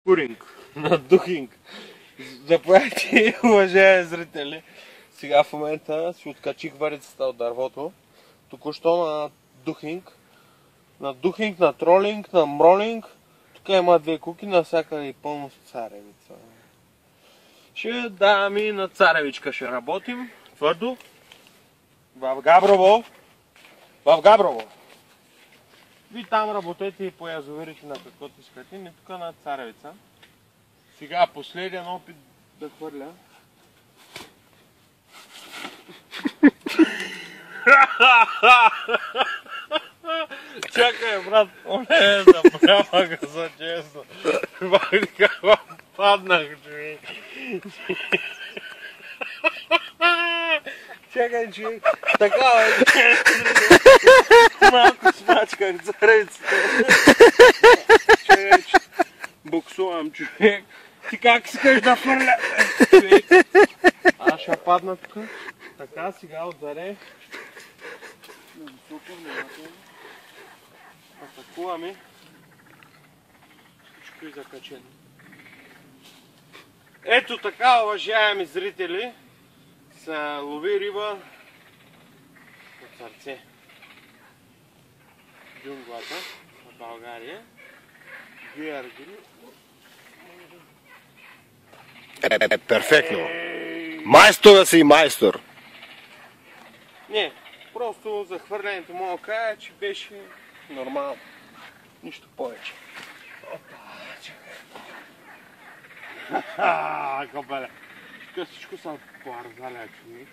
Куринг, на духинг. Заповядайте, уважаеми зрители. Сега в момента си откачих варицата от дървото. Току-що на духинг, на тролинг, на мролинг. Тук има две куки, навсякъде и пълно с царевица. Ще даваме на царевичка, ще работим твърдо. В Габрово. Ви там работете и по язовирите на каквото искате, и тук на царевица. Сега последен опит да хвърля. Чакай, брат, не забравя газа, честно. Как паднах, човек. Чакай, човек. Така, малко смачках царевицата. Чакай, буксувам, човек. Ти как искаш да хвърля? Човек. Аз ще падна тук. Така, сега отзаре. Атакуваме. Всичко е закачено. Ето така, уважаеми зрители, се лови риба от сърце. Джунглата в България. Перфектно. Майстора си майстор. Не, просто за хвърлянето мога да кажа, че беше нормално. Нищо повече. Опа, чакай. Ха-ха, кобеле. Тук всичко са поарзаля, човек.